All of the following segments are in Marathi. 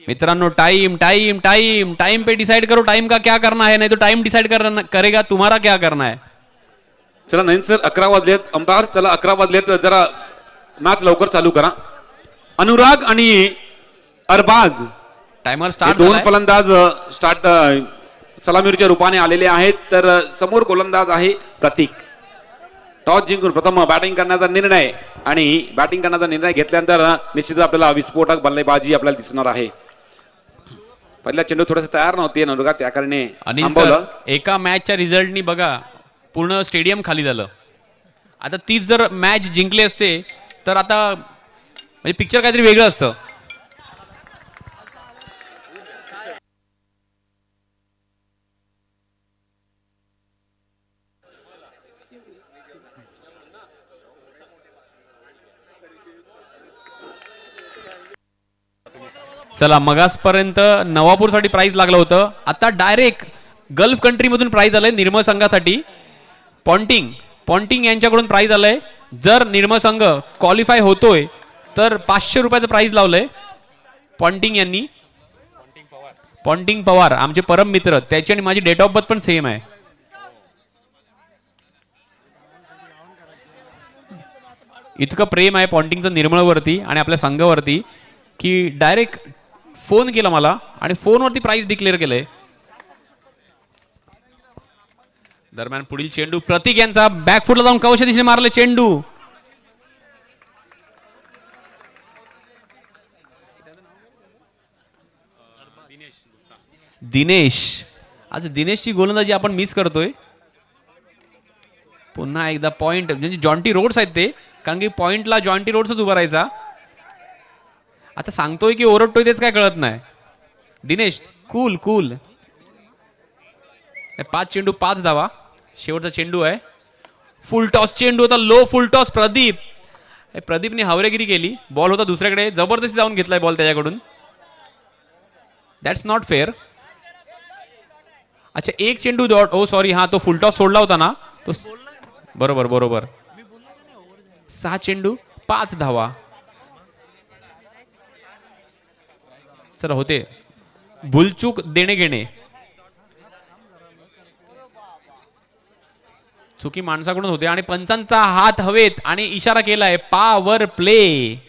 मित्रांनो टाइम टाइम टाइम टाइम पे डिसाइड करो टाइम का क्या करना है, नहीं तो टाइम डिसाइड करेगा तुम्हारा क्या करना है. चला नाही सर 11 वाजलेत अंपायर. चला 11 वाजलेत, जरा मॅच लवकर चालू करा. अनुराग आणि अरबाज टाइमर स्टार्ट दोन फलंदाज स्टार्ट सलामीच्या रूपाने आलेले आहेत. तर समोर गोलंदाज आहे प्रतीक. टॉस जिंकून प्रथम बॅटिंग करण्याचा निर्णय, आणि बॅटिंग करण्याचा निर्णय घेतल्यानंतर निश्चितच आपल्याला विस्फोटक बल्लेबाजी आपल्याला दिसणार आहे. पहिल्या चेंडू थोडंसं तयार नव्हते अनुराग, त्या कारणे थांबवलं. एका मॅचच्या रिझल्टनी बघा पूर्ण स्टेडियम खाली झालं. आता तीच जर मॅच जिंकली असते तर आता म्हणजे पिक्चर काहीतरी वेगळं असतं. चला मगासपर्यंत नवापूरसाठी प्राइज लागलं होतं, आता डायरेक्ट गल्फ कंट्रीमधून प्राइज आलंय निर्मळ संघासाठी. पॉन्टिंग यांच्याकडून प्राइज आलंय. जर निर्मळ संघ क्वालिफाय होतोय तर 500 रुपयाचं प्राइज लावलंय पॉन्टिंग यांनी. पॉन्टिंग पवार आमचे परम मित्र, त्याची आणि माझी डेट ऑफ बर्थ पण सेम आहे. इतकं प्रेम आहे पॉन्टिंगचं निर्मळवरती आणि आपल्या संघावरती की डायरेक्ट फोन केला मला आणि फोनवरती प्राइस डिक्लेअर केलंय. दरम्यान पुढील चेंडू प्रतीक यांचा बॅकफुटला जाऊन कवशा दिशेने मारले चेंडू. दिनेश, आज दिनेशची गोलंदाजी आपण मिस करतोय. पुन्हा एकदा पॉइंट म्हणजे जॉन्टी रोड्स आहेत ते, कारण की पॉइंटला जॉन्टी रोड्सच उभा राहायचा. आता सांगतोय की ओरडतोय तेच काय कळत नाही. Dinesh cool cool. 5 चेंडू 5 धावा. शेवटचा चेंडू आहे. फुल टॉस चेंडू होता, लो फुल टॉस. प्रदीपने हावरेगिरी केली. बॉल होता दुसऱ्याकडे, जबरदस्ती जाऊन घेतलाय बॉल त्याच्याकडून. That's not fair. अच्छा एक चेंडू डॉट, ओ सॉरी, हा तो फुल टॉस सोडला होता ना तो. बरोबर. 6 चेंडू 5 धावा. चला होते भूलचूक देणे घेणे. चुकी माणसाकडून होते आणि पंचांचा हात हवेत आणि इशारा केलाय पॉवर प्ले.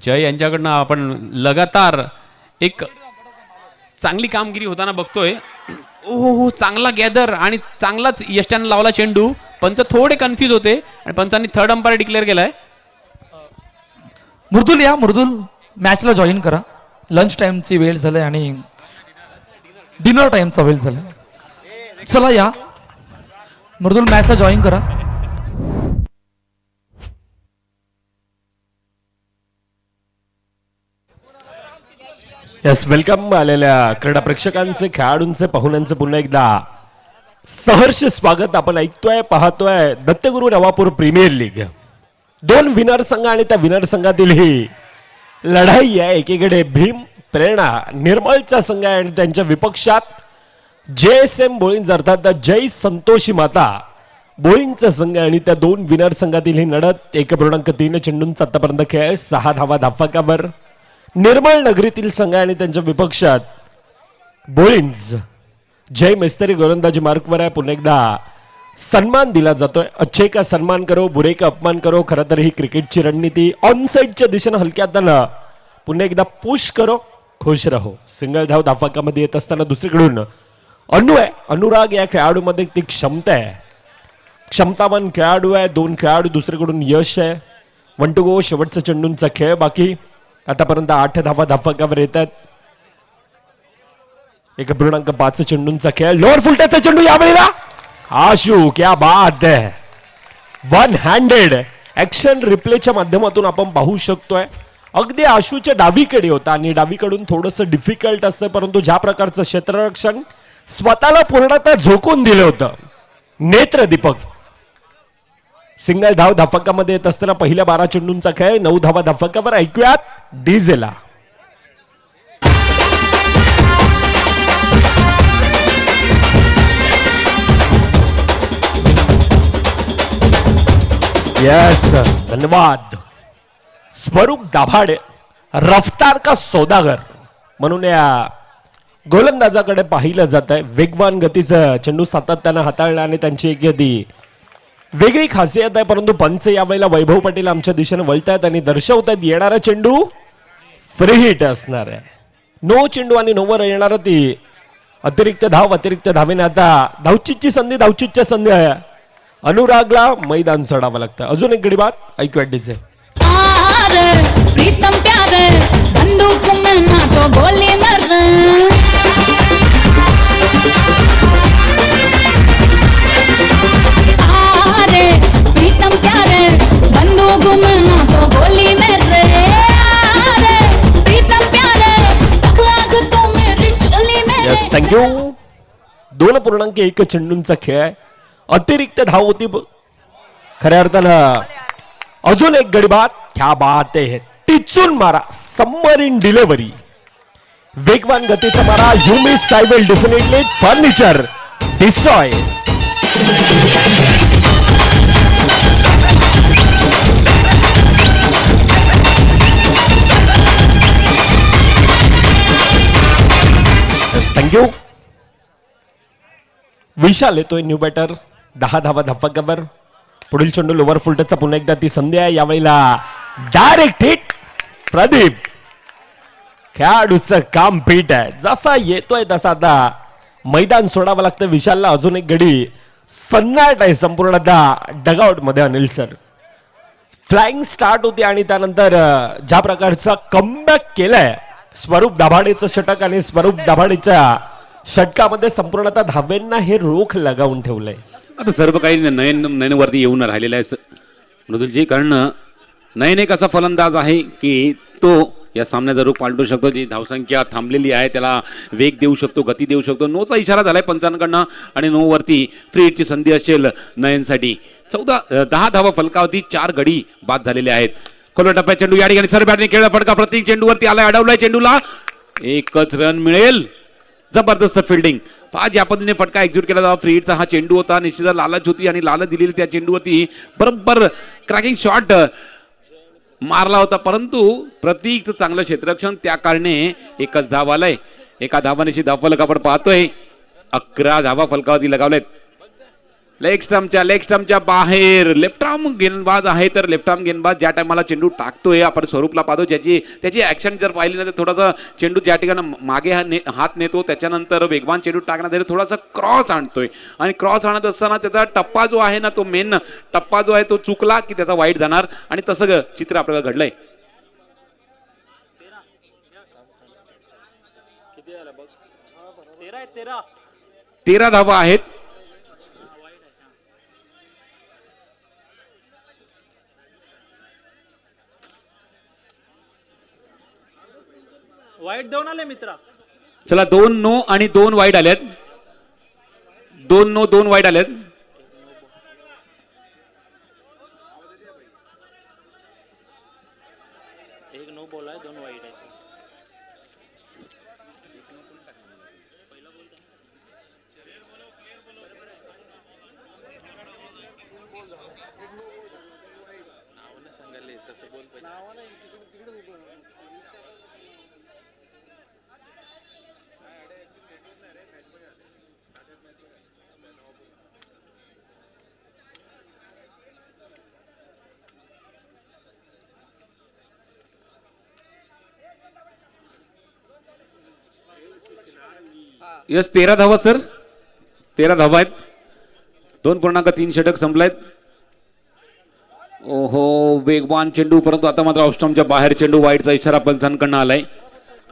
जय यांच्याकडनं आपण लगातार एक चांगली कामगिरी होताना बघतोय. ओहो चांगला गॅदर आणि चांगलाच यष्ट्यानं लावला चेंडू. पंच थोडे कन्फ्यूज होते आणि पंचांनी थर्ड अंपायर डिक्लेअर केलाय. मृदुल मॅचला जॉईन करा. लंच टाइमची वेळ झाली आणि डिनर टाइमचा वेळ झाला. चला या मृदुल मॅचला जॉईन करा. यस वेलकम आलेल्या क्रीडा प्रेक्षकांचे, खेळाडूंचे, पाहुण्यांचे पुन्हा एकदा सहर्ष स्वागत. आपण ऐकतोय पाहतोय Dattaguru Navapur premier league. 2 winner संघ आणि त्या विनर संघातील ही लढाई आहे. एकीकडे भीम प्रेरणा निर्मळचा संघ आहे आणि त्यांच्या विपक्षात JSM बोळींज अर्थात जय संतोषी माता बोळींचा संघ आणि त्या 2 विनर संघातील ही लढत 1.3 चेंडूंचा आतापर्यंत खेळ. 6 धावा धाफाकावर. निर्मळ नगरीतील संघ आणि त्यांच्या विपक्षात बोळींज जय मिस्त्री गोलंदाजी मार्कवर आहे. पुन्हा एकदा सन्मान दिला जातोय. अच्छे का सन्मान करो, बुरे का अपमान करो. खरं तर ही क्रिकेटची रणनीती. ऑन साइडच्या दिशेनं हलक्या हातानं पुन्हा एकदा पुश करो, खुश रहो. सिंगल धाव धाफाकामध्ये येत असताना दुसरीकडून अनुराग या खेळाडूमध्ये ती क्षमता आहे. क्षमतावान खेळाडू आहे. 2 खेळाडू, दुसरीकडून यश आहे. 1 टू गो. शेवटचा चेंडूंचा खेळ बाकी. आतापर्यंत 8 धावा धाफाकावर येतात. 1.5 चेंडूंचा खेळ. लोअर फुलट्याचा चेंडू यावेळेला आशू, क्या बात आहे. वन हँडेड ऍक्शन रिप्लेच्या माध्यमातून आपण पाहू शकतोय अगदी आशूच्या डावीकडे होता आणि डावीकडून थोडंसं डिफिकल्ट असतं, परंतु ज्या प्रकारचं क्षेत्ररक्षण स्वतःला पूर्णतः झोकून दिलं होतं नेत्र दीपक. सिंगल धाव धाफकामध्ये येत असताना पहिल्या 12 चेंडूंचा खेळ 9 धावा धाफकावर. ऐकूयात डीजेला. यस, धन्यवाद. स्वरूप दाभाडे रफ्तार का सौदागर म्हणून या गोलंदाजाकडे पाहिलं जात आहे. वेगवान गतीचं चेंडू सातत्यानं हाताळला आणि त्यांची एक वेगळी खासियत आहे, परंतु पंच यावेळेला वैभव पटेल आमच्या दिशेने वळतायत आणि दर्शवतायत येणारा चेंडू फ्री हिट असणार आहे. 9 चेंडू आणि 9 वर येणार ती अतिरिक्त धावेने आता धावचीची संधी आहे. अनुरागला मैदान सोडावं लागतं. अजून एक गडी बात ऐकूया डीजे. प्रीतम प्यार बंदूक में ना तो गोली मर प्रीतम प्यार बंदूक में ना तो गोली मर प्रीतम प्यार सब आग तो मेरी चोली में. Yes, thank you. 2.1 चेंडूंचा खेळ. अतिरिक्त धाव होती खऱ्या अर्थानं. अजून एक गडी बाद. क्या बात आहे. टिचून मारा, सबमरीन डिलिव्हरी, वेगवान गतीचा मारा. You miss I will definitely furniture destroy. Thank you. Vishal येतोय न्यू बॅटर. 10 धावा धप्पकावर. पुढील चेंडू लोवर फुलटचा पुन्हा एकदा ती संधी आहे. यावेळेला डायरेक्ट हिट. प्रदीप, खेळाडूचं काम पीठ आहे. जसा येतोय तसा आता मैदान सोडावं लागतं विशालला. अजून एक गडी सन्नाट आहे संपूर्णतः डगआउट मध्ये. अनिल सर, फ्लाइंग स्टार्ट होती आणि त्यानंतर ज्या प्रकारचा कमबॅक केलाय स्वरूप दाभाडेचं षटक आणि स्वरूप दाभाडेच्या षटकामध्ये संपूर्णतः धावेंना हे रोख लगावून ठेवलंय. आता सर्व काही नयनवरती येऊन राहिलेलं आहे मृदुलजी, कारण नयन एक असा फलंदाज आहे की तो या सामन्याचा रूप पालटू शकतो. जी धावसंख्या थांबलेली आहे त्याला वेग देऊ शकतो, गती देऊ शकतो. 9चा इशारा झालाय पंचांकडनं आणि 9 वरती फ्री हिटची संधी असेल नयनसाठी. 10 धावा फलकावरती 4 गडी बाद झालेले आहेत. खोलवर टप्प्यात चेंडू या ठिकाणी सर बॅटने खेळला फटका प्रत्येक चेंडूवरती आलाय. अडवलाय चेंडूला, एकच रन मिळेल. जबरदस्त फिल्डिंग. पहा ज्या पद्धतीने फटका एक्झिक्यूट केला जावा. फ्री हिटचा हा चेंडू होता. निश्चित लालच होती आणि लालच दिलेली त्या चेंडूवरती बरोबर क्रॅकिंग शॉट मारला होता, परंतु प्रतीकचं चांगलं क्षेत्ररक्षण त्या कारणे एकच धाव आलाय. एका धावानेची धाव फलक आपण पाहतोय. 11 धावा फलकावरती लगावलेत. लेग स्टम्पच्या बाहेर लेफ्ट आर्म गेंदबाज आहे. तर लेफ्ट आर्म गेंदबाज ज्या टायमाला चेंडू टाकतोय आपण स्वरूपला पाहतो त्याची ऍक्शन जर पाहिली ना तर थोडासा चेंडू ज्या ठिकाणी मागे हात नेतो त्याच्यानंतर वेगवान चेंडू टाकण्यासाठी थोडासा क्रॉस आणतोय आणि क्रॉस आणत असताना त्याचा टप्पा जो आहे ना तो मेन टप्पा जो आहे तो चुकला की त्याचा वाईट जाणार आणि तसं चित्र आपल्याला घडलंय. तेरा धावा आहेत. वाईट देऊन आले मित्रा. चला 2 नो आणि 2 वाईट आल्यात. 2 नो 2 वाईट आल्यात. एक नो बॉल आहे, 2 वाईट आहे. यस 13 धावा सर. 13 धावा आहेत. 2.3 षटक संपलायत. ओहो वेगवान चेंडू, परंतु आता मात्र ऑफस्टॉमच्या बाहेर चेंडू. वाईडचा इशारा पंचांकडनं आलाय.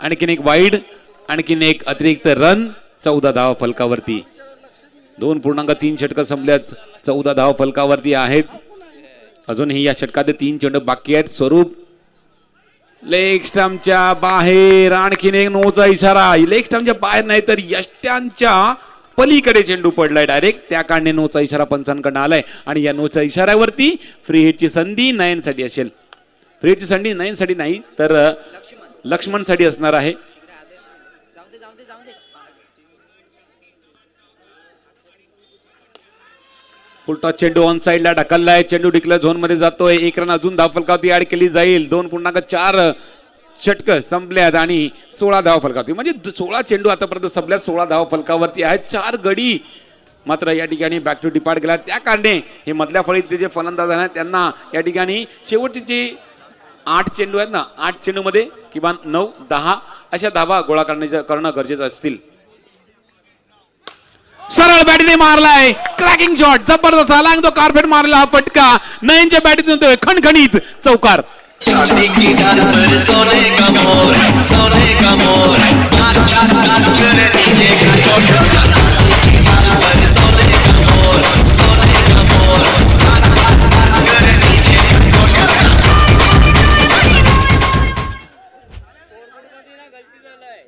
आणखीन एक वाईड, आणखीन एक अतिरिक्त रन. 14 धावा फलकावरती. 2.3 षटकं संपल्यात. 14 धावा फलकावरती आहेत. अजूनही या षटकात 3 चेंडू बाकी आहेत. स्वरूप लेग स्टंपच्या बाहेर. आणखीन एक नोचा इशारा. लेग स्टंपच्या बाहेर नाही तर यष्ट्यांच्या पलीकडे चेंडू पडलाय डायरेक्ट. त्या कारणे नोचा इशारा पंचांकडनं आलाय आणि या नोच्या इशाऱ्यावरती फ्री हिटची संधी नयनसाठी असेल. फ्री हिटची संधी नयनसाठी नाही तर लक्ष्मणसाठी असणार आहे. फुलटॉस चेंडू ऑन साइडला ढकललाय. चेंडू डिक्लेअर झोन मध्ये जातोय. 1 रन अजून धाव फलकावरती ऍड केली जाईल. 2.4 षटकं संपल्यात आणि 16 धाव फलकावरती. म्हणजे 16 चेंडू आतापर्यंत संपल्यात. 16 धाव फलकावरती आहेत. 4 गडी मात्र या ठिकाणी बॅक टू डिपार्ट गेला. त्या कारणे हे मधल्या फळीतले जे फलंदाज आहेत त्यांना या ठिकाणी शेवटची जी 8 चेंडू आहेत ना, 8 चेंडू मध्ये किमान 9-10 अशा धावा गोळा करणं गरजेचं असतील. सरळ बॅटीने मारलाय. क्रॅकिंग शॉट जबरदस्त आला. तो कार्पेट मारला हा फटका. नयनच्या बॅटीतून येतोय खणखणीत चौकार. शादी की डाल पर सोने का मोर, सोने का मोर, नाच नाच नाच करे डीजे का चोट. शादी की डाल पर सोने का मोर, सोने का मोर, नाच नाच नाच करे डीजे का चोट. गलती झालाय.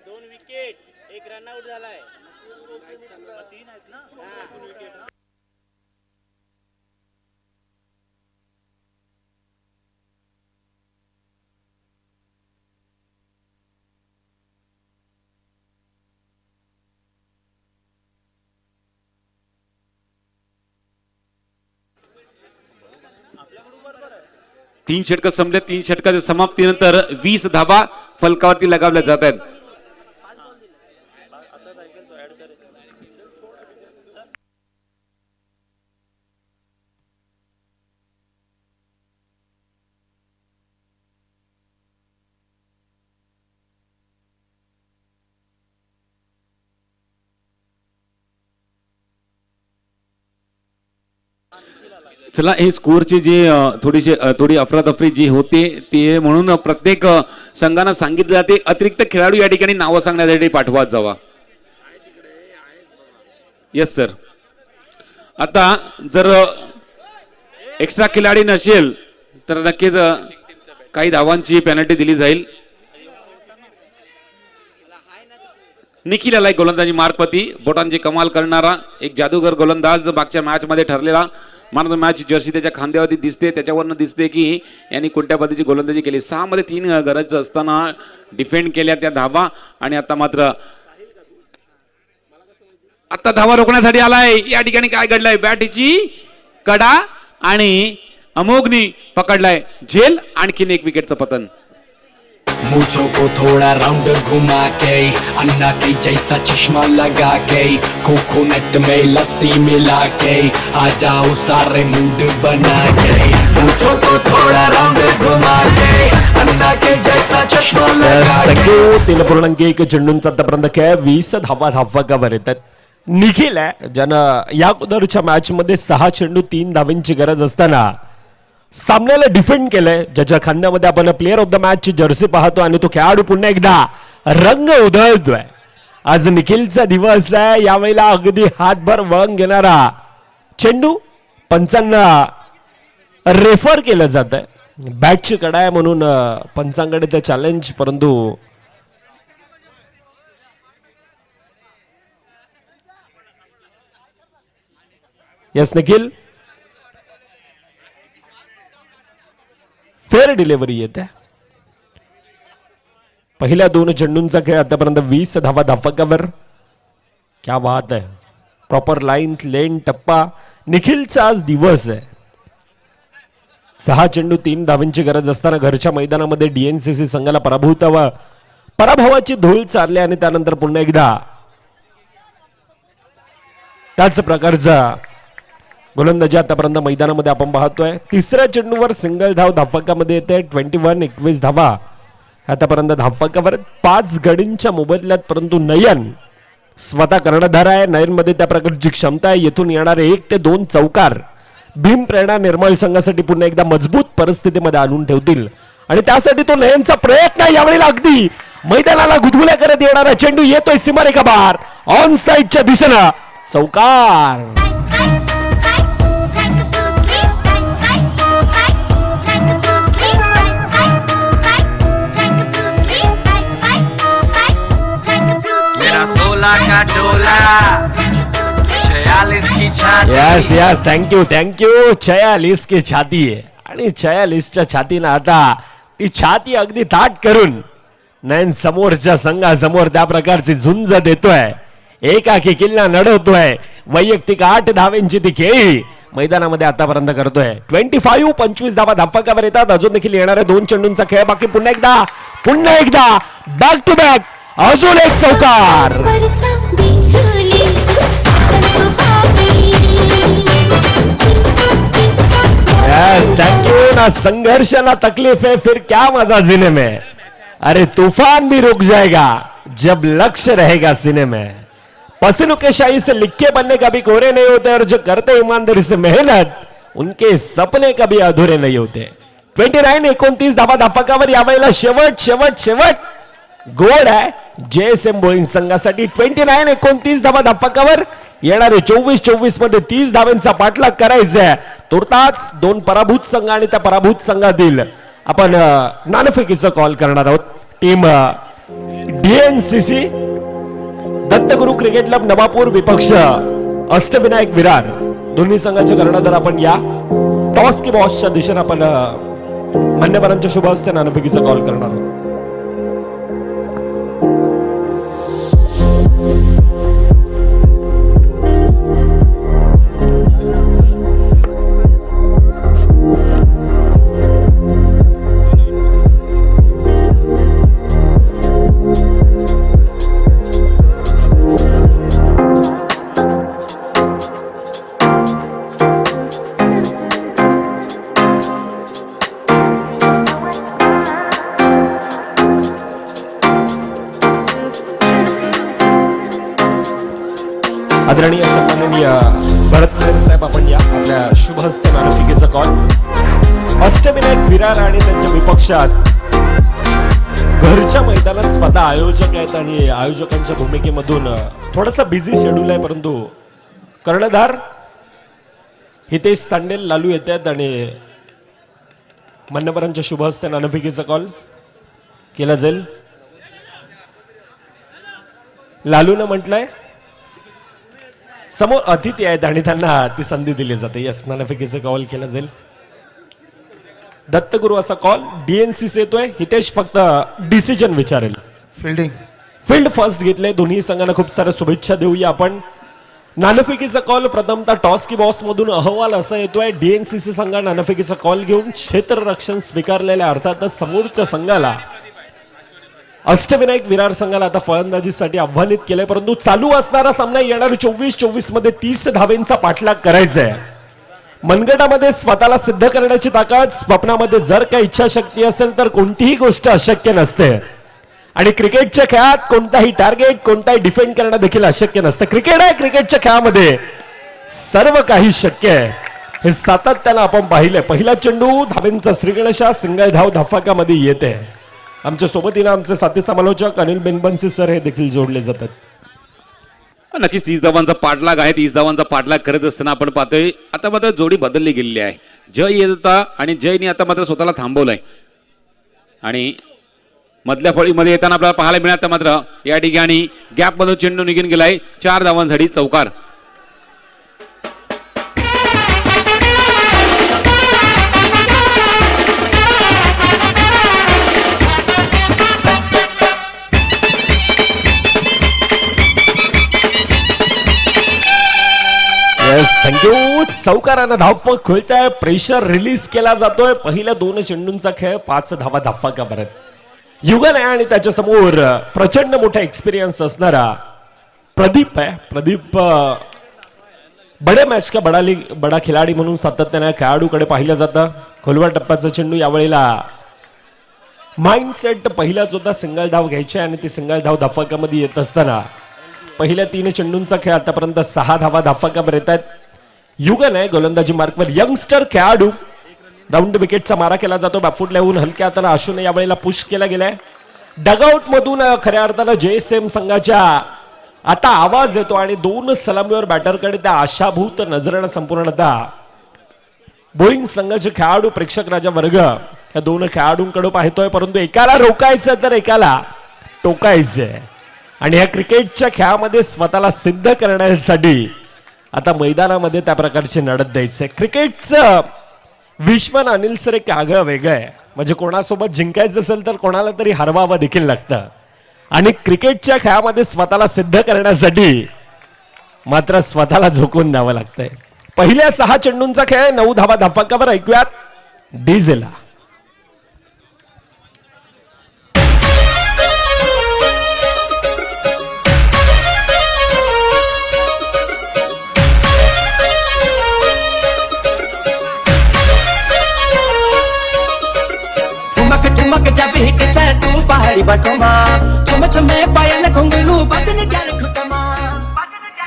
2 विकेट, 1 रन आउट झालाय. 3 आहेत ना. 2 विकेट. तीन षटकं संपले. 3 षटकाच्या समाप्तीनंतर 20 धावा फलकावरती लगावल्या जात आहेत. चला हे स्कोअरची जी थोडी अफरातफरी जी होते ते म्हणून प्रत्येक संघानं सांगितलं जाते अतिरिक्त खेळाडू या ठिकाणी नावं सांगण्यासाठी पाठवत जावा. Yes sir. आता जर एक्स्ट्रा खिलाडी नसेल तर नक्कीच काही धावांची पेनल्टी दिली जाईल. निखिल आलाय गोलंदाजी मार्गपती. बोटांची कमाल करणारा एक जादूगर गोलंदाज. मागच्या मॅच मध्ये ठरलेला man of the match Jersey त्याच्या खांद्यावरती दिसते. त्याच्यावरनं दिसते की यांनी कोणत्या पद्धतीची गोलंदाजी केली. 6 मध्ये 3 गरज असताना डिफेंड केल्या त्या धावा आणि आता मात्र आता धावा रोखण्यासाठी आलाय. या ठिकाणी काय घडलंय. बॅटीची कडा आणि अमोघनी पकडलाय झेल. आणखीन एक विकेटचं पतन. मुझो को थोड़ा राउंड घुमा के अन्ना के जैसा चश्मा लगा के कोकोनट में लस्सी मिला के आ जाओ सारे मूड बना के. मुझो को थोड़ा राउंड घुमा के अन्ना के जैसा चश्मा लगा के. 3.1 चेंडूंचा आतापर्यंत खेळ. 20 धावा धावकावर येतात. निखिल आहे ज्यानं या अगोदरच्या मॅच मध्ये 6 चेंडू 3 धावांची गरज असताना सामन्याला डिफेंड केलंय. ज्याच्या खांद्यामध्ये आपण प्लेअर ऑफ द मॅच ची जर्सी पाहतो आणि तो खेळाडू पुन्हा एकदा रंग उधळतोय. आज निखिलचा दिवस आहे. यावेळेला अगदी हातभर वळण घेणारा चेंडू पंचांना रेफर केलं जात आहे. बॅटची कडा आहे म्हणून पंचांकडे ते चॅलेंज. परंतु यस निखिल फेअर डिलिव्हरी येते. पहिल्या 2 चेंडूंचा खेळ आतापर्यंत 20 धावा धावकावर. क्या बात आहे. प्रॉपर लाईन लेन टप्पा. निखिलचा आज दिवस आहे. 6 चेंडू 3 धावांची गरज असताना घरच्या मैदानामध्ये डीएनसीसी संघाला पराभवाची धूळ चालली आणि त्यानंतर पुन्हा एकदा त्याच प्रकारचा गोलंदाजी आतापर्यंत मैदानामध्ये आपण पाहतोय. 3ऱ्या चेंडूवर सिंगल धाव धावफलकामध्ये येते. 21 धावा आतापर्यंत धावफलकावर. 5 गडींच्या मोबदल्यात. परंतु नयन स्वतः कर्णधार आहे. नयनमध्ये त्या प्रकारची क्षमता आहे. येथून येणारे 1 ते 2 चौकार भीम प्रेरणा निर्मळ संघासाठी पुन्हा एकदा मजबूत परिस्थितीमध्ये आणून ठेवतील आणि त्यासाठी तो नयनचा प्रयत्न यावेळेला अगदी मैदानाला गुदगुल्या करत येणारा चेंडू येतोय सीमारेखा बार ऑन साइडच्या दिशेनं चौकार. यस यस थँक्यू 46 की छाती आहे आणि 46च्या छातीनं आता ती छाती अगदी ताट करून नयन समोरच्या संघासमोर त्या प्रकारची झुंज देतोय. एकाकी किल्ला लढवतोय. वैयक्तिक 8 धावेंची ती खेळी मैदानामध्ये आतापर्यंत करतोय. 25 धावा धाफकावर येतात. अजून देखील येणाऱ्या 2 चेंडूंचा खेळ बाकी. पुन्हा एकदा बॅक टू बॅक अजून एक चौकार. Yes thank you. ना संघर्ष ना तकलीफ है फिर क्या मजा जीने में. अरे तूफान भी रुक जाएगा जब लक्ष्य रहेगा सीने में. पसीनों के शाही से लिखे बनने कभी कोरे नहीं होते और जो करते ईमानदारी से मेहनत उनके सपने कभी अधूरे नहीं होते. 29 धावा धाफकावर यावेळेला शेवट गोड आहे JSM बोईंग संघासाठी. 29 धावा धाफकावर येणारे 24 मध्ये 30 धावांचा पाठलाग करायचा आहे. तुर्तास 2 पराभूत संघ आणि त्या पराभूत संघातील आपण नाणेफेकीचा कॉल करणार आहोत. Team DNCC Dattaguru cricket club Navapur विपक्ष अष्टविनायक विरार दोन्ही संघाचे कर्णधार आपण या टॉस की बॉसच्या दिशेने आपण मान्यवरांच्या शुभ हस्ते नाणेफेकीचा कॉल करणार आहोत. आदरणीय सन्माननीय भरत नायर साहेब आपण या आपल्या शुभ हस्ते नाणेफेकीचा कॉल. अष्टविनायक विरार आणि त्यांच्या विपक्षात घरच्या मैदानात स्वतः आयोजक आहेत आणि आयोजकांच्या भूमिकेमधून थोडासा बिझी शेड्यूल आहे परंतु कर्णधार हितेश तांडेल लालू येत आहेत आणि मान्यवरांच्या शुभ हस्ते नाणेफेकीचा कॉल केला जाईल. लालूनं म्हटलंय समोर अतिथी आहेत आणि त्यांना ती संधी दिली जाते. यस नाणेफेकीचा कॉल केला जाईल. दत्तगुरु असा कॉल DNCC येतोय. हितेश फक्त डिसिजन विचारेल. फील्ड फर्स्ट घेतले. दोन्ही संघांना खूप साऱ्या शुभेच्छा देऊया आपण. नाणेफेकीचा कॉल प्रथमतः टॉस की बॉस मधून अहवाल असा येतोय. DNCC संघा नाणेफेकीचा कॉल घेऊन क्षेत्ररक्षण स्वीकारलेल्या अर्थातच समोरच्या संघाला अष्टविनायक विरार संघाला आता फलंदाजीसाठी आव्हानित केलंय परंतु चालू असणारा सामना येणाऱ्या 24 मध्ये 30 धावेंचा पाठलाग करायचा आहे. मनगटामध्ये स्वतःला सिद्ध करण्याची ताकद स्वप्नामध्ये जर काही इच्छाशक्ती असेल तर कोणतीही गोष्ट अशक्य नसते आणि क्रिकेटच्या खेळात कोणताही टार्गेट कोणताही डिफेंड करणं देखील अशक्य नसतं. क्रिकेट आहे. क्रिकेटच्या खेळामध्ये सर्व काही शक्य आहे. हे सातत्यानं आपण पाहिलंय. पहिला चेंडू धावेंचा श्रीगणेशा सिंगल धाव धाफकामध्ये येते. आमच्या सोबतीनं आमचे साथी समालोचक अनिल बेनबन्सी सर हे देखील जोडले जातात. नक्कीच 30 धावांचा पाठलाग आहे. 30 धावांचा पाठलाग करत असताना आपण पाहतोय आता मात्र जोडी बदलली गेलेली आहे. जय येत होता आणि जयने आता मात्र स्वतःला थांबवलंय आणि मधल्या फळीमध्ये येताना आपल्याला पाहायला मिळालं मात्र या ठिकाणी गॅप मधून चेंडू निघून गेलाय. 4 धावांसाठी चौकार. थँक्यू. चौकारानं धावफलक खोलताय. प्रेशर रिलीज केला जातोय. पहिल्या 2 चेंडूंचा खेळ 5 धावा धाफकावर. युगन आहे आणि त्याच्या समोर प्रचंड मोठा एक्सपिरियन्स असणारा प्रदीप आहे. प्रदीप बडे मॅच का बडा खिलाडी म्हणून सातत्याने खेळाडूकडे पाहिलं जातं. खोलवा टप्प्याचा चेंडू यावेळेला माइंडसेट पहिलाच होता. सिंगल धाव घ्यायची आणि ती सिंगल धाव धाफकामध्ये येत असताना पहिल्या 3 चेंडूंचा खेळ आतापर्यंत 6 धावा धाफकावर येत आहेत. युगन आहे गोलंदाजी मार्कवर. यंगस्टर खेळाडू. राऊंड विकेटचा मारा केला जातो. बॅकफुटला येऊन हलक्या हाताने आशूने यावेळेला पुश केला गेलाय. डगआउट मधून खऱ्या अर्थानं JSM संघाच्या आता आवाज येतो आणि 2 सलामीवर बॅटरकडे त्या आशाभूत नजरेनं संपूर्णतः बोईंग संघाचे खेळाडू प्रेक्षक राजा वर्ग या 2 खेळाडूंकडे पाहतोय, परंतु एकाला रोखायचं तर एकाला टोकायचंय आणि या क्रिकेटच्या खेळामध्ये स्वतःला सिद्ध करण्यासाठी आता मैदानामध्ये त्या प्रकारची लढत द्यायचंय. क्रिकेटचं विश्व अनिल सर एक आगळं वेगळं आहे. म्हणजे कोणासोबत जिंकायचं असेल तर कोणाला तरी हरवावं देखील लागतं आणि क्रिकेटच्या खेळामध्ये स्वतःला सिद्ध करण्यासाठी मात्र स्वतःला झोकून द्यावं लागतंय. पहिल्या 6 चेंडूंचा खेळ 9 धावा धाफकावर. ऐकूयात डीजेला. ठुमक ठुमक जब हिट छे तू पहाड़ी बटोमा छम छमे पायल घुंगरू बदन कर खुतमा.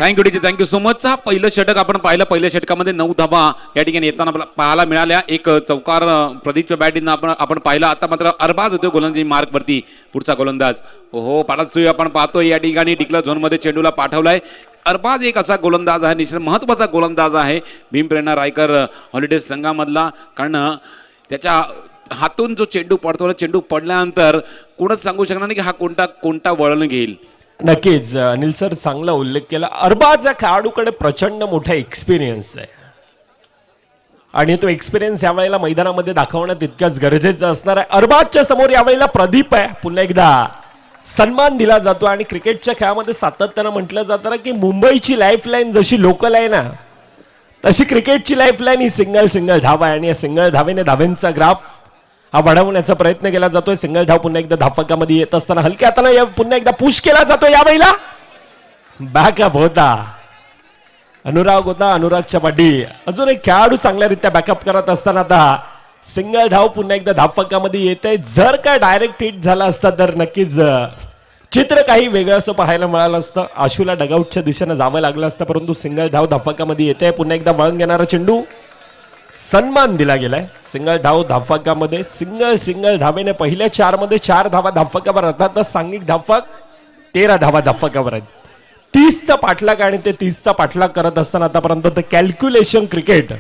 Thank you DJ, thank you so much. हा पहिलं षटक आपण पाहिलं. पहिल्या षटकामध्ये 9 धावा या ठिकाणी येताना पाहायला मिळाल्या. एक चौकार प्रदीपच्या बॅटिंग आपण पाहिलं. आता मात्र अरबाज होतो गोलंदाजी मार्क वरती. पुढचा गोलंदाज हो पाडात सुई आपण पाहतोय या ठिकाणी डिक्लेअर झोन मध्ये चेंडूला पाठवलाय. अरबाज एक असा गोलंदाज आहे, निश्चित महत्वाचा गोलंदाज आहे भीमप्रेरणा रायकर हॉलिडेज संघामधला. कारण त्याच्या हातून जो चेंडू पडतो, चेंडू पडल्यानंतर कोणच सांगू शकणार नाही की हा कोणता वळण घेईल. नक्कीच अनिल सर चांगला उल्लेख केला. अरबाज या खेळाडूकडे प्रचंड मोठा एक्सपिरियन्स आहे आणि तो एक्सपिरियन्स यावेळेला मैदानामध्ये दाखवणं तितकंच गरजेचं असणार आहे. अरबाजच्या समोर यावेळेला प्रदीप आहे. पुन्हा एकदा सन्मान दिला जातो आणि क्रिकेटच्या खेळामध्ये सातत्यानं म्हटलं जातं ना की मुंबईची लाईफलाईन जशी लोकल आहे ना, तशी क्रिकेटची लाईफलाईन ही सिंगल धाव आहे आणि या सिंगल धावेने धावेंचा ग्राफ हा वाढवण्याचा प्रयत्न केला जातोय. सिंगल धाव पुन्हा एकदा धाफकामध्ये येत असताना हलक्या हाताने पुन्हा एकदा पुश केला जातोय. यावेळेला बॅकअप होता अनुराग होता. अनुरागच्या पाठी अजून एक खेळाडू चांगल्यारीत्या बॅकअप करत असताना आता सिंगल धाव पुन्हा एकदा धाफकामध्ये येते. जर का डायरेक्ट हिट झाला असता तर नक्कीच चित्र काही वेगळं असं पाहायला मिळालं असतं. आशूला डगआउटच्या दिशेनं जावं लागलं असतं, परंतु सिंगल धाव धाफकामध्ये येते. पुन्हा एकदा वळण घेणारा चेंडू सन्मान दिला गेलाय. सिंगल धाव धाफकामध्ये सिंगल धावेने पहिल्या 4 मध्ये 4 धावा धाफकावर. अर्थातच सांघिक धाफक 13 धावा धाफकावर आहेत. 30चा पाठलाग आणि ते 30चा पाठलाग करत असताना आतापर्यंत ते कॅल्क्युलेशन क्रिकेट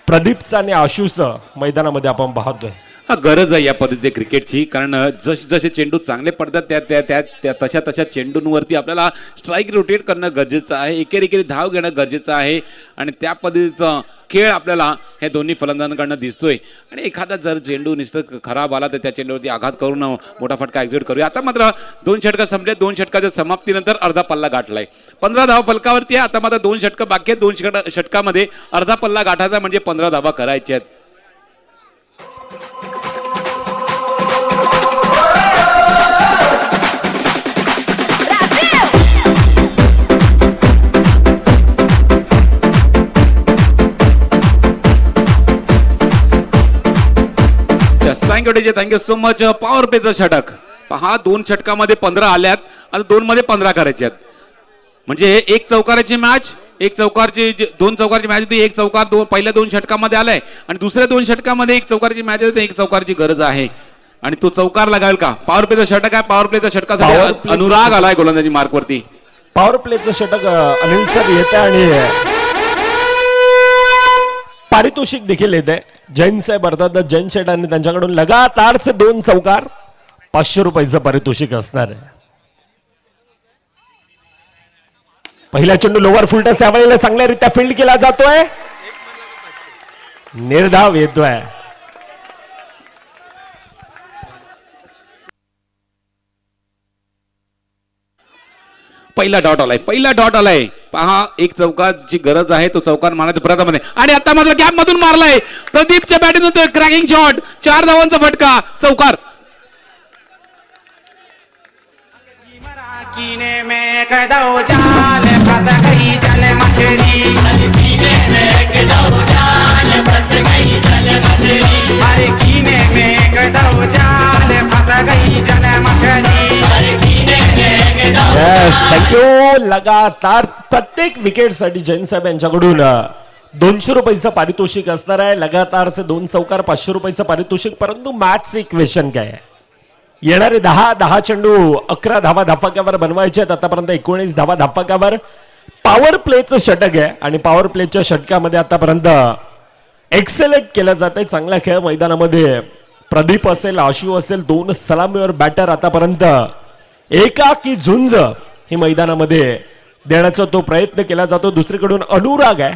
प्रदीपचा आणि आशूचं मैदानामध्ये आपण पाहतोय. हा गरज आहे या पद्धतीचे क्रिकेटची. कारण जसे चेंडू चांगले पडतात त्या तशा चेंडूंवरती आपल्याला स्ट्राईक रोटेट करणं गरजेचं आहे. एकेरी धाव घेणं गरजेचं आहे आणि त्या पद्धतीचं खेळ आपल्याला हे दोन्ही फलंदाजांकडनं दिसतोय. आणि एखादा जर चेंडू निश्चित खराब आला तर त्या चेंडूवरती आघात करून मोठा फटका एक्झिट करूया. आता मात्र 2 षटकं संपले. 2 षटकाच्या समाप्तीनंतर अर्धा पल्ला गाठलाय. 15 धावा फलकावरती आहे. आता मात्र 2 षटकं बाकी आहेत. 2 षटकामध्ये अर्धा पल्ला गाठायचा म्हणजे 15 धावा करायच्या आहेत. Thank you DJ, thank you so much. Power प्लेचं षटक पहा. 2 षटकामध्ये 15 आल्यात. आता 2 मध्ये 15 करायचे आहेत. म्हणजे एक चौकाराची मॅच, 2 चौकारची मॅच होती. 1 चौकार पहिल्या 2 षटकामध्ये आलाय आणि दुसऱ्या 2 षटकामध्ये 1 चौकारची मॅच होती. 1 चौकारची गरज आहे आणि तो चौकार लगावेल का? पॉवर प्लेचं षटक आहे. पॉवर प्लेच्या षटकासाठी अनुराग आलाय गोलंदाजी मार्कवरती. पॉवर प्लेचं षटक अनिल सर येते आणि पारितोषिक देखील येते. जैन साहेब अर्थात जैन शेट आणि त्यांच्याकडून लगातारचे 2 चौकार 500 रुपयाचं पारितोषिक असणार आहे. पहिला चेंडू लोवर फुलटस यावेळेला चांगल्यारीत्या फील्ड केला जातोय. निर्धाव येतोय. पहिला डॉट आलाय. पहा 1 चौकाची गरज आहे. तो चौकार मारण्याच्या प्रयत्नामध्ये आणि आता मात्र गॅप मधून मारलाय. प्रदीपच्या बॅटिंग होतोय क्रॅकिंग शॉट. 4 धावांचा फटका. चौकार. कीने में कदौ जाल फंस गई जल मछली. अरे कीने में कदौ जाल फंस गई जल मछली. अरे कीने में कदौ जाल फंस गई जल मछली. अरे कीने में कदौ. थँक्यू. लगातार प्रत्येक विकेटसाठी जैन साहेब यांच्याकडून 200 रुपयाचं पारितोषिक असणार आहे. लगातारचे 2 चौकार 500 रुपयाचं पारितोषिक. परंतु मॅचचं इक्वेशन काय आहे? येणारे 10 चेंडू 11 धावा धाफाक्यावर बनवायचे आहेत. आतापर्यंत 19 धावा धाफाक्यावर. पॉवर प्लेचं षटक आहे आणि पॉवर प्लेच्या षटकामध्ये आतापर्यंत एक्सेलेंट केलं जात आहे. चांगला खेळ मैदानामध्ये प्रदीप असेल, आशू असेल, 2 सलामीवर बॅटर आतापर्यंत एकाकी झुंज ही मैदानामध्ये देण्याचा तो प्रयत्न केला जातो. दुसरीकडून अनुराग आहे.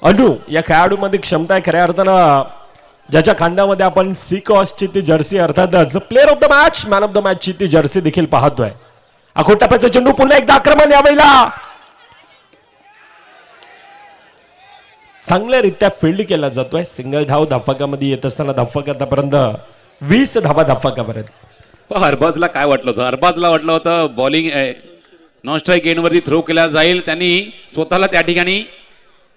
अनु या खेळाडूमध्ये क्षमता आहे खऱ्या अर्थानं, ज्याच्या खांद्यामध्ये आपण सी कॉस्टची ती जर्सी अर्थातच player of the match, man of the मॅचची ती जर्सी देखील पाहतोय. आखो टप्प्याचा चेंडू पुन्हा एकदा आक्रमण यावेळेला चांगल्यारीत्या फील्ड केला जातोय. सिंगल धाव धाफाकामध्ये येत असताना धाफाक आतापर्यंत 20 धावा धाफाकावर आहेत. अरबाजला काय वाटलं होतं? अरबाजला वाटलं होतं बॉलिंग नॉन स्ट्राईक एंडवरती थ्रो केला जाईल. त्यांनी स्वतःला त्या ठिकाणी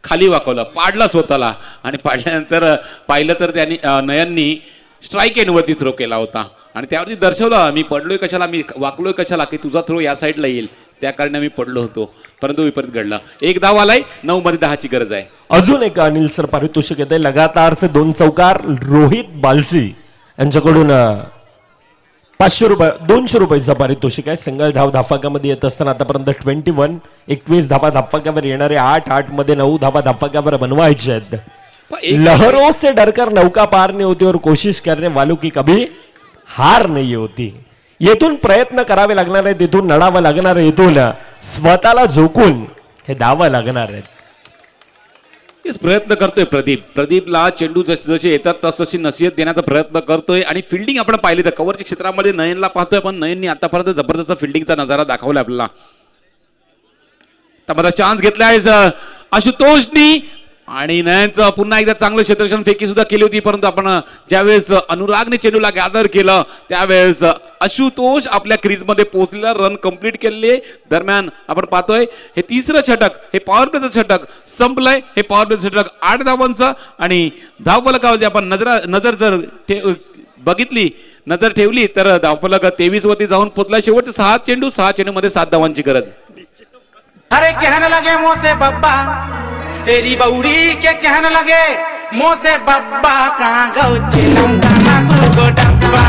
खाली वाकवलं, पाडला स्वतःला आणि पाडल्यानंतर पाहिलं तर त्यांनी नयननी स्ट्राईक एंडवरती थ्रो केला होता आणि त्यावरती दर्शवलं मी पडलोय कशाला, मी वाकलोय कशाला, की तुझा थ्रो या साईडला येईल त्या कारणे मी पडलो होतो. परंतु विपरीत घडलं. 1 धाव आलाय. 9 मध्ये 10ची गरज आहे. अजून एक अनिल सर पारितोषिक येते लगातारचे 2 चौकार. रोहित बालसी यांच्याकडून 500 रुपये 200 रुपयाचं पारितोषिक आहे. सिंगल धाव धाफाक्यामध्ये येत असताना आतापर्यंत 21 धावा धाफाक्यावर येणारे 8 मध्ये 9 धावा धाफाक्यावर बनवायचे आहेत. लहरों से डरकर नौका पार नहीं होती और कोशिश करने वालों की कभी हार नहीं होती. येथून प्रयत्न करावे लागणार आहेत, येथून लढावं लागणार आहे, येथून स्वतःला झोकून हे धावा लागणार आहेत. तेच प्रयत्न करतोय प्रदीपला चेंडू जसे येतात तसशी नसीहत देण्याचा प्रयत्न करतोय आणि फिल्डिंग आपण पाहिली तर कव्हरच्या क्षेत्रामध्ये नयनला पाहतोय, पण नयननी आतापर्यंत जबरदस्त फिल्डिंगचा नजारा दाखवला आपल्याला. तर माझा चान्स घेतलाय आशुतोषनी आणि नयनचं पुन्हा एकदा चांगलं क्षेत्ररक्षण फेकी सुद्धा केली होती. परंतु आपण ज्यावेळेस अनुरागने चेंडूला गॅदर केलं त्यावेळेस आशुतोष आपल्या क्रीजमध्ये पोहोचलेला, रन कंप्लीट केलेले. दरम्यान आपण पाहतोय हे 3रं षटक, हे पॉवर प्लेचं षटक संपलंय. हे पॉवर प्लेचं षटक 8 धावांचं आणि धावफलकावरती आपण नजर जर बघितली, नजर ठेवली तर धावफलक 23 वरती जाऊन पोहोचला. शेवटचे 6 चेंडू मध्ये 7 धावांची गरज. अरे कहने लगे मुँह से बब्बा तेरी बौड़ी के कहने लगे मुँह से बब्बा कहाँ गौ चिलम तमाकू को डब्बा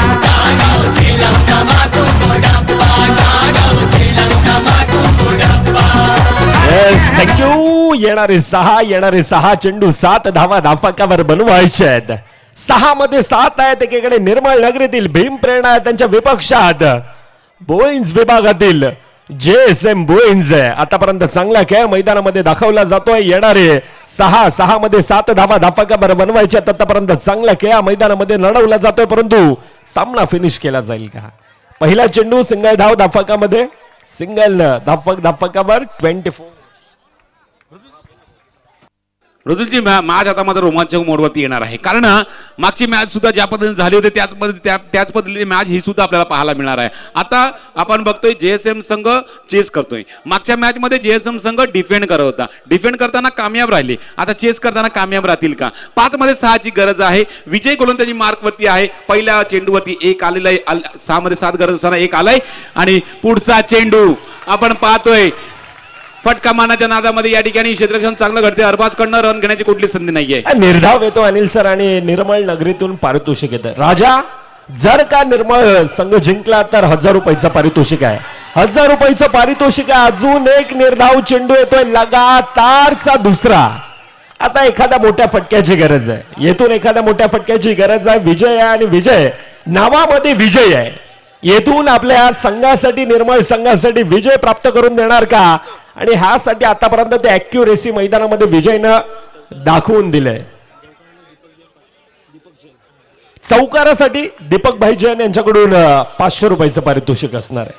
थँक्यू. येणारे 6 चेंडू 7 धावा धाफाक्यावर बनवायचे आहेत. 6 मध्ये 7 आहेत. एकीकडे निर्मळ नगरीतील भीम प्रेरणा त्यांच्या विपक्षात बोईन्स विभागातील JSM बोईन्स आहे. आतापर्यंत चांगला खेळ मैदानामध्ये दाखवला जातोय. येणारे 6 मध्ये 7 धावा धाफाक्यावर बनवायचे आहेत. आतापर्यंत चांगला खेळ मैदानामध्ये लढवला जातोय, परंतु सामना फिनिश केला जाईल का? पहिला चेंडू सिंगल धाव धाफाक्यामध्ये, सिंगल धाफाक्यावर 24. मृदुलची मॅच आता मात्र रोमांचक मोडवरती येणार आहे, कारण मागची मॅच सुद्धा ज्या पद्धतीने झाली होती त्याच पद्धतीची मॅच ही सुद्धा आपल्याला पाहायला मिळणार आहे. आता आपण बघतोय JSM संघ चेस करतोय. मागच्या मॅच मध्ये JSM संघ डिफेंड करत होता, डिफेंड करताना कामयाब राहिले. आता चेस करताना कामयाब राहतील का? 5 मध्ये 6ची गरज आहे. विजय गोलंदाजी मार्कवरती आहे. पहिल्या चेंडूवरती 1 आलेला आहे. 6 मध्ये 7 गरज असताना 1 आलाय आणि पुढचा चेंडू आपण पाहतोय. फटका मारण्याच्या नादामध्ये या ठिकाणी क्षेत्ररक्षण चांगलं घडते. अरबाजकडनं रन घेण्याची कुठली संधी नाहीये. निर्धाव येतो अनिल सर आणि निर्मळ नगरीतून पारितोषिक येतं. राजा, जर का निर्मळ संघ जिंकला तर 1000 रुपयाचं पारितोषिक आहे. 1000 रुपयाचं पारितोषिक आहे. अजून एक निर्धाव चेंडू येतोय, लगातारचा दुसरा. आता एखाद्या मोठ्या फटक्याची गरज आहे. येथून एखाद्या मोठ्या फटक्याची गरज आहे. विजय आहे आणि विजय नावामध्ये विजय आहे. येथून आपल्या संघासाठी, निर्मळ संघासाठी विजय प्राप्त करून देणार का? आणि ह्यासाठी आतापर्यंत ते ॲक्युरेसी मैदानामध्ये विजयनं दाखवून दिलंय. चौकारासाठी दीपक भाई जैन यांच्याकडून 500 रुपयाचं पारितोषिक असणार आहे.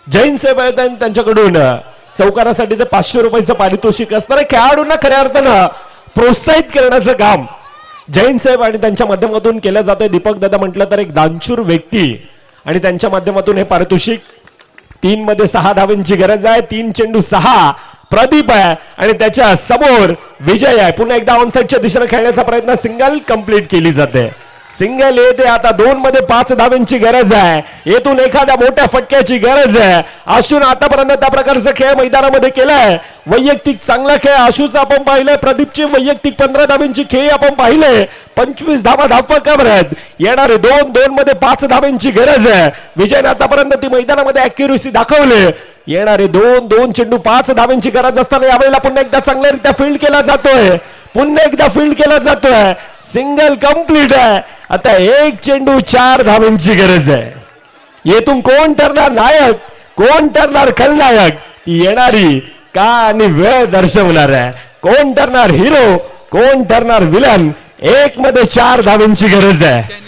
जैन साहेब त्यांच्याकडून चौकारासाठी ते 500 रुपयाचं पारितोषिक असणार आहे. खेळाडूंना खऱ्या अर्थानं प्रोत्साहित करण्याचं काम जैन साहेब आणि त्यांच्या माध्यमातून केलं जातंय. दीपक दादा म्हटलं तर एक दानशूर व्यक्ती आणि त्यांच्या माध्यमातून हे पारितोषिक. 3 मध्ये 6 धावांची गरज आहे. 3 चेंडू 6. प्रदीप आहे आणि त्याच्या समोर विजय आहे. पुन्हा एकदा ऑनसाइडच्या दिशेने खेळण्याचा प्रयत्न, सिंगल कंप्लीट केली जाते. सिंगल येते आता 2 मध्ये 5 धावांची गरज आहे. येथून एखाद्या मोठ्या फटक्याची गरज आहे. आशून आतापर्यंत त्या प्रकारचा खेळ मैदानामध्ये केलाय. वैयक्तिक चांगला खेळ आशूचा आपण पाहिलंय. प्रदीपची वैयक्तिक 15 धावांची खेळी आपण पाहिले. 25 धावा धावफलकावर आहेत. येणारे 2 मध्ये 5 धावांची गरज आहे. विजयने आतापर्यंत ती मैदानामध्ये अॅक्युरेसी दाखवली. येणारे 2 चेंडू 5 धावांची गरज असताना यावेळेला पुन्हा एकदा चांगल्यारीत्या फील्ड केला जातोय. पुन्हा एकदा फील्ड केला जातोय. सिंगल कंप्लीट आहे. आता 1 चेंडू 4 धावांची गरज आहे. येथून कोण ठरणार नायक, कोण ठरणार खलनायक, ती येणारी का आणि वेळ दर्शवणार आहे. कोण ठरणार हिरो, कोण ठरणार विलन. 1 मध्ये 4 धावांची गरज आहे.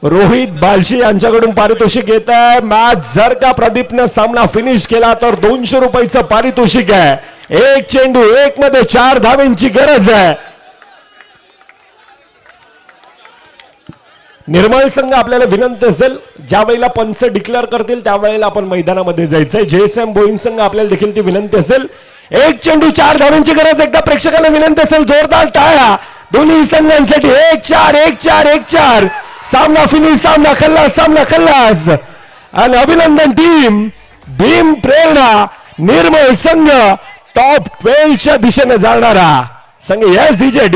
रोहित बालशी यांच्याकडून पारितोषिक येत आहे. मॅच जर का प्रदीपनं सामना फिनिश केला तर 200 रुपयाचं पारितोषिक आहे. 1 चेंडू 1 मध्ये 4 धावांची गरज आहे. निर्मळ संघ आपल्याला विनंती असेल ज्या वेळेला पंच डिक्लेअर करतील त्यावेळेला आपण मैदानामध्ये जायचंय. JSM बोईंग संघ आपल्याला देखील ती विनंती असेल. 1 चेंडू 4 धावांची गरज. एकदा प्रेक्षकांना विनंती असेल जोरदार टाळ्या दोन्ही संघांसाठी. 1-4 1-4 1-4. सामना फिनिश, सामना खल्लास. आणि अभिनंदन टीम भीम प्रेरणा निर्मळ संघ टॉप 12 च्या दिशेने जाणारा संघ. Yes DJ